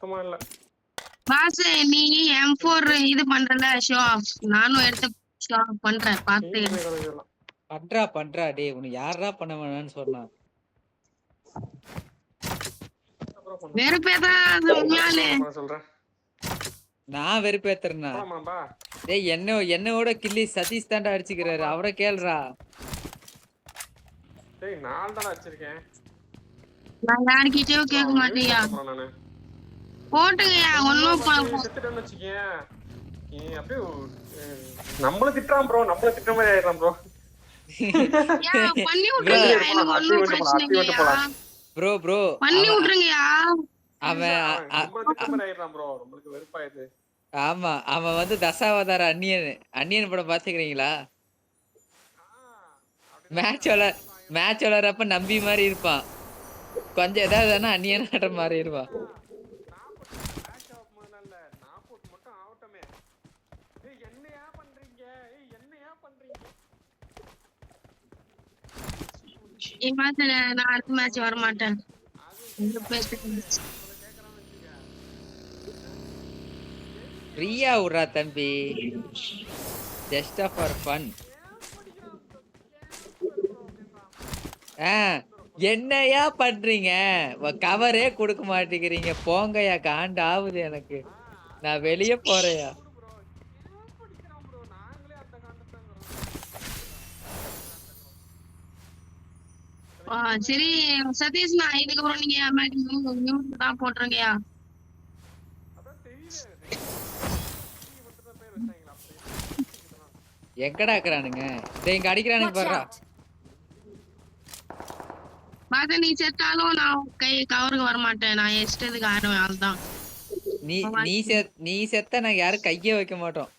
சுத்தமா இல்ல. பாஸ் நீ M4 இது பண்றல ஷோ ஆஃப். நானும் எடுத்து ஷோ ஆஃப் பண்றேன் பாத்து. பண்றா டேய் உனக்கு யாரா பண்ண வேணாம்னு சொன்னா. வெறுப்பேதான் உண்மையாலே. சொல்றேன். நான் வெறுப்பேத்துறேனா? டேய் என்னோட கில்லி சதீஷ் தாண்டா அடிச்சுக்கிறாரு. அவரை கேளுடா. டேய் நான் தான் அடிச்சிருக்கேன். நான் யார்கிட்டயும் கேட்க மாட்டேயா. போட்டுங்கயா ஒண்ணும் செத்துட்டேன்னு வச்சுக்கேன். அப்படியே நம்மள திட்டுறான் ப்ரோ. நம்மள திட்டுற மாதிரி ஆயிடுறான் ப்ரோ. பண்ணி விட்டுருங்கயா. எனக்கு ஒண்ணும் பிரச்சனை இல்லையா. ப்ரோ பண்ணி விட்டுருங்கயா. அவன் நம்மள திட்டுற மாதிரி ஆயிடுறான் ப்ரோ. நம்மளுக்கு வெறுப்பாயிடுது. ஆமா அவன் வந்து தசாவதார அந்நியன் படம் பாத்துக்கிறீங்களா? மேட்ச் விளையாடுறப்ப நம்பி மாதிரி இருப்பான். கொஞ்சம் ஏதாவது அந்நியன் ஆடுற மாதிரி இருப்பான். நான் அடுத்த மேட்ச் வர மாட்டேன். ஃப்ரீயா விடுறா தம்பி. Just for fun. என்னையா பண்றீங்க? கவரே கொடுக்க மாட்டேங்கிறீங்க. போங்கயா காண்டு ஆகுது எனக்கு. நான் வெளியே போறேயா. சரி சதீஷ் நான் இதுக்கப்புறம் நீங்க தான் போட்டுருங்கயா. எங்கடா இருக்கிறானுங்க? இங்க அடிக்கிறானுங்க பாருடா. பாத்த நீ செத்தாலும் நான் கவருக்கு வர மாட்டேன். நான் இஷ்டத்துக்கு ஆடுவேன். அதுதான் நீ செத்த நான் யாரும் கையே வைக்க மாட்டோம்.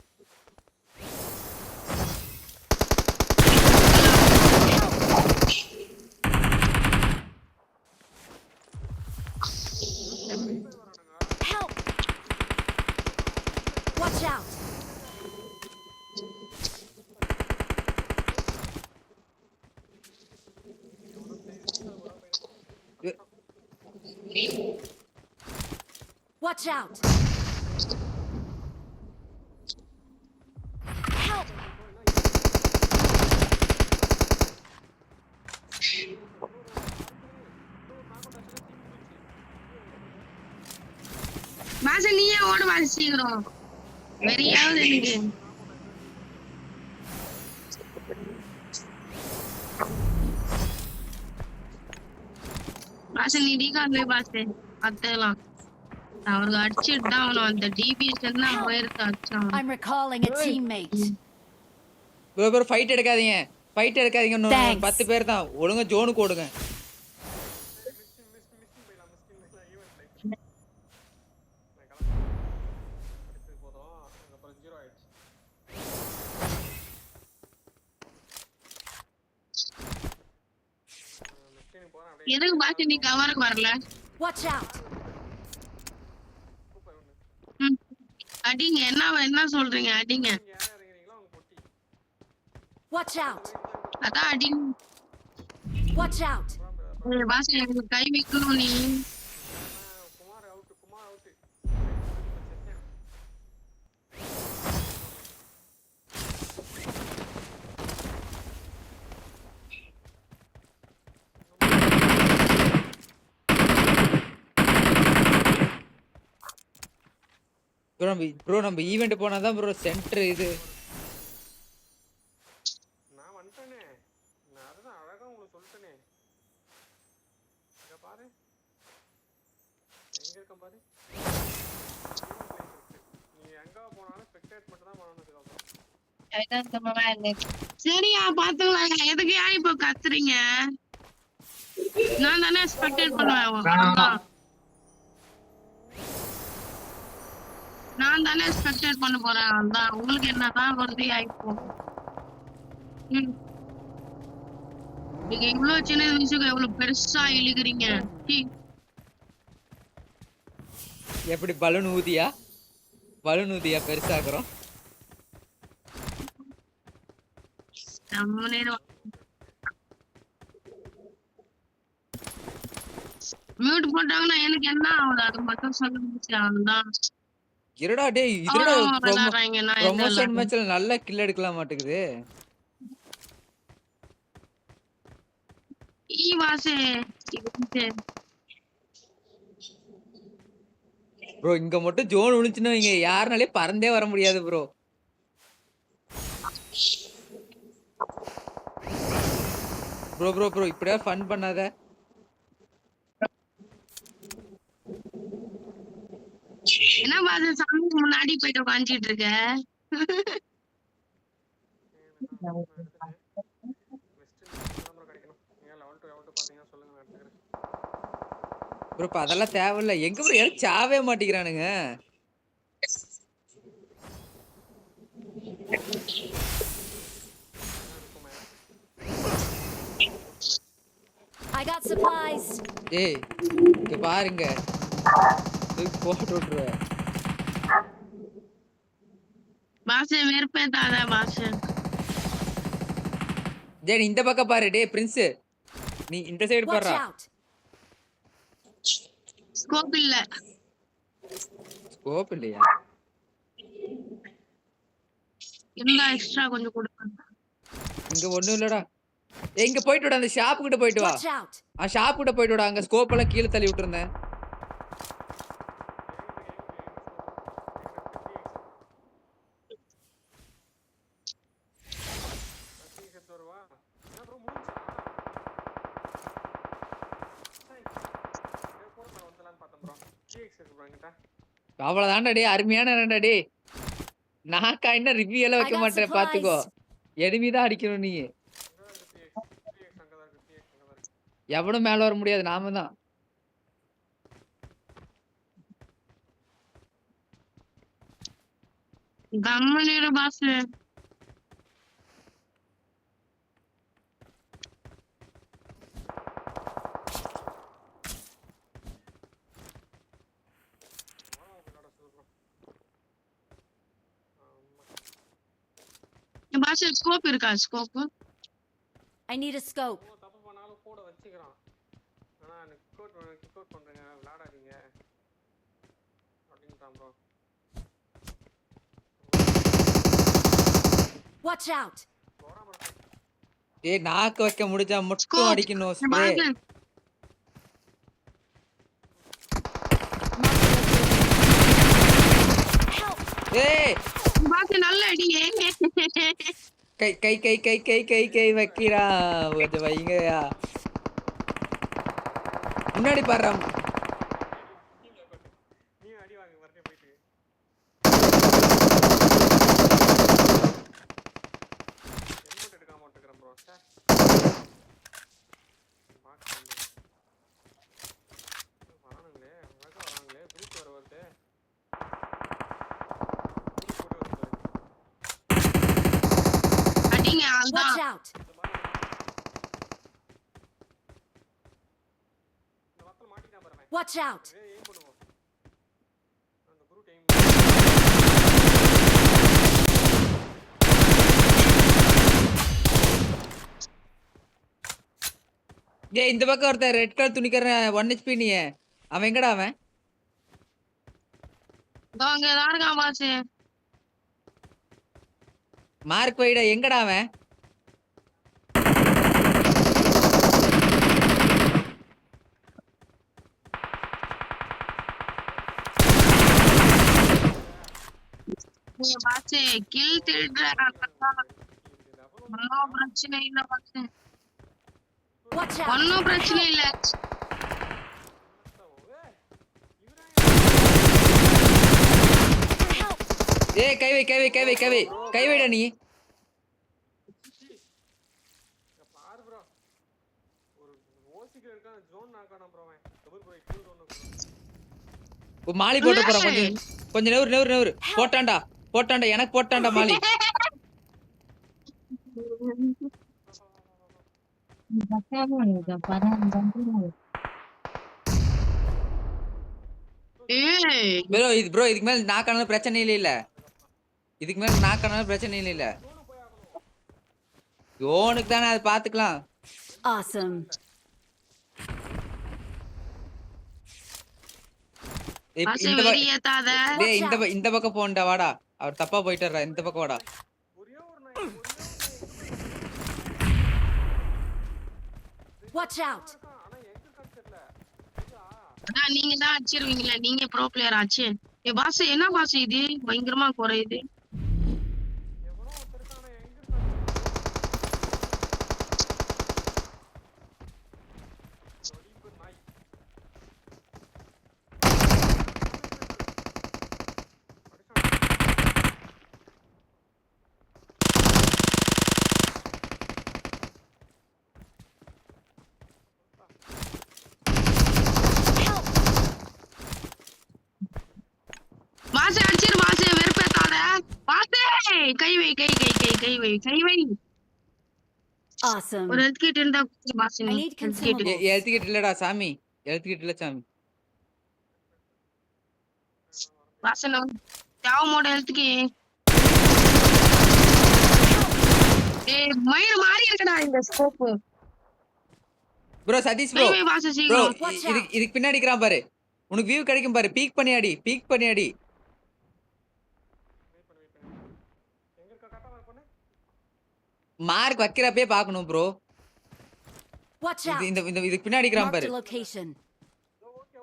Watch out! Help! பாச நீயே ஓடு பாச சீக்கிரம். வெறியாவது எனக்கு. பாச நீ டீகார்ல பாச அத்தலாம். அவருக்கு அடிச்சிட்டு தான் அவனும் அந்த டிபிஎஸ் எல்லாம் போயிருக்கு அடிச்சான். I'm recalling a teammate. Bro fight எடுக்காதீங்க. இன்னும் 10 பேர் தான். ஒழுங்கா ஜோனுக்கு ஓடுங்க. எதுக்கு பாத்து நீ கவருக்கு வரல? Watch out! அடிங்க. என்ன சொல்றீங்க? அடிங்க. Watch out! அதான் அடிங்க. Watch out! பாஸ் எனக்கு கை வைக்கணும் நீ. ப்ரோ நம்ம ஈவென்ட் போனாதான் ப்ரோ சென்டர் இது. நான் வந்துட்டேனே. நான் அதான் அழகா உங்களுக்கு சொல்லிட்டேனே. இங்க பாரு. எங்க இருக்க பாரு. நீ எங்க போனாலும் ஸ்பெக்டேட் மட்டும் தான் பண்ணனும் இதுக்கு. சரியா பாத்துக்கலாம். எதுக்கு ஏன் இப்ப கத்துறீங்க? நான் தானே ஸ்பெக்டேட் பண்ணுவேன். நான் தானே ஸ்பெக்டேட் பண்ண போறேன். அதான் உங்களுக்கு என்னதான் வருது ஆயிப்போ. நீங்க இவ்வளவு சின்ன விஷயம் எவ்வளவு பெருசா இழுக்கிறீங்க. எப்படி பலூன் ஊதியா பெருசாக்குறோம். மியூட் போட்டாங்கன்னா எனக்கு என்ன ஆகுது அது மட்டும் சொல்ல முடிச்சு அவன்தான் இருடா டேய் இதுடா அவனும் விளையாடுறாங்க நான் எங்க ப்ரொமோஷன் விளையாடுறேன் மேட்ச்ல நல்ல கில் எடுக்கலாம் மாட்டேங்குது. வாசே ப்ரோ இங்க மட்டும் ஜோன் விழுந்துச்சுன்னா இங்க யாருனாலே பறந்தே வர முடியாது ப்ரோ. ப்ரோ ப்ரோ ப்ரோ இப்படியா ஃபன் பண்ணாத. என்ன பாச சாமிக்கு முன்னாடி போயிட்டு உட்காந்துட்டு இருக்க ப்ரோ இப்ப அதெல்லாம் தேவையில்ல. எங்க ப்ரோ யாரும் சாவே மாட்டேங்கிறானுங்க. I got supplies. ஏய் இங்க பாருங்க தூக்கி போட்டு விட்டுருவேன். பாச வெறுப்பேத்தாத பாச டேய் நீ இந்த பக்கம் பாரு. டேய் பிரின்ஸ் நீ இந்த சைடு Watch பாருடா. out. ஸ்கோப் இல்ல ஸ்கோப் இல்லையா? இருந்தா எக்ஸ்ட்ரா கொஞ்சம் கொடுப்பேன் இங்க ஒண்ணும் இல்லடா. ஏய் இங்க போயிட்டு வாடா அந்த ஷாப் கிட்ட போயிட்டு வா. Watch out. ஷாப் கிட்ட போயிட்டு வாடா. அங்க ஸ்கோப் எல்லாம் கீழே தள்ளி விட்டுருந்தேன். அவ்வளவுதான்டா டே. அருமையான ரெண்டா டே. நாக்கா என்ன ரிவ்யூ எல்லாம் வைக்க I got மாட்டேன் பாத்துக்கோ. supplies. எனிமிதான் அடிக்கணும் நீ. எவனும் மேல வர முடியாது. நாம தான். கம்மனிரு பாச பாச ஸ்கோப் இருக்கா scope I need a scope. தப்பு பண்ணாலும் கூட வச்சுக்கிறான். ஆனா எனக்கு கிக் அவுட் பண்றேங்க விளையாடாதீங்க அப்படின்றான் ப்ரோ. Watch out. ஏய் நாக்கு வைக்க முடிஞ்சா மட்டும் அடிக்கணும் ஸ்ப்ரே. ஏய் பாச நல்ல அடியே கை கை கை கை கை கை கை வைக்கிறா. கொஞ்சம் வைங்கயா. முன்னாடி பாடுறா. நீ அடி வாங்க வரனே போயிட்டு ஹெல்மெட் எடுக்காம மாட்டேங்கிறேன் ப்ரோ. வரானுங்களே அழகா வரானுங்களே. பிரிச்சு வர வருது. அடிங்க Watch அதான் out. இந்த வத்தல் மாட்டிட்டான் பாருங்க. Watch out. எய்ம் பண்ணுவோம். அந்த குரூட் எய்ம் ஏய் இந்த பக்கம் ஒருத்தன் ரெட் கலர் துணிக்காரன் 1 HP நீ. அவன் எங்கடா அவன்? அங்க தான் இருக்கான் பாச மார்க் வைடா எங்கடா அவன்? பாச கில் திருடுற ஒன்னும் பிரச்சனை இல்ல பாச Watch out. ஒன்னும் பிரச்சனை இல்ல Help. ஏய் கை வை கை வை கை வை கை வை கை வைடா நீ. பாரு ப்ரோ. ஒரு ஓசிக்கு இருக்கான் ஜோன் நாக்கான ப்ரோ அவன். டபுள் ப்ரோ கில் ஜோன். ஒரு மாலி போட்டு போறான். கொஞ்சம் நெவுரு நெவுரு நெவுரு. போட்டான்டா போட்டான்டா எனக்கு போட்டான்டா மாலி. ஏய் ப்ரோ இது ப்ரோ இதுக்கு மேல நாக்கான பிரச்சனை இல்ல. இதுக்கு மேல நாக்கான பிரச்சனை இல்ல. ஜோனுக்கு தானே அது பாத்துக்கலாம். Awesome. பாசே இந்த வெறியேத்தாத. டேய் இந்த பக்கம் போண்டா வாடா. அவர் தப்பா போயிட்டாரா, இந்த பக்கம் வாடா. ஒரே ஒரு நாய் Watch out! இருக்கான். ஆனா எங்க இருக்கான்னு தெரியல. இதா? அதான் நீங்க தான் அடிச்சிருவீங்களே, நீங்க ப்ரோ பிளேயர் ஆச்சு. பாஸ் என்ன பாஸ் இது பயங்கரமா குறையுது. எவனோ ஒருத்தன் இருக்கான். ஆனா எங்க இருக்கான்னு சொடிப்பு நாய். பாசே அடிச்சிரு பாசே, வெறுப்பேத்தாத பாசே. கை வை கை கை கை கை வை கை வை. Awesome. ஒரு ஹெல்த் கிட் இருந்தா பாஸ், I நீ need ஹெல்த் கிட். consumables. எழுத்து கிட்ட இல்லடா சாமி, எழுத்து கிட்ட இல்ல சாமி. பாஸ் தேவமோட ஹெல்த்துக்கு. ஏய் மயிர் மாறி இருக்குடா இந்த ஸ்கோப். ப்ரோ சதீஷ் கை ப்ரோ, வை பாஸ் ப்ரோ சீக்கிரம். இதுக்கு பின்னாடி இருக்கிறான் பாரு. உனக்கு வியூ கிடைக்கும் பாரு. பீக் பண்ணி அடி. வெயிட் பண்ணு. எங்க இருக்கா கரெக்டா மார்க் பண்ணு. மார்க் வைக்கிறப்பே பார்க்கணும் ப்ரோ. Watch out! இந்த இதுக்கு பின்னாடி இருக்கிறான் Marked பாரு. a location. ஓகே.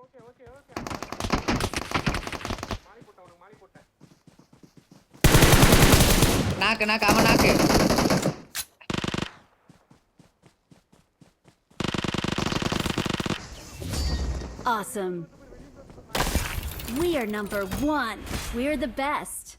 மாறி போட்டேன் உனக்கு மாறி போட்டேன். நாக்கு அவன் நாக்கு. Awesome. We are number 1. We're the best.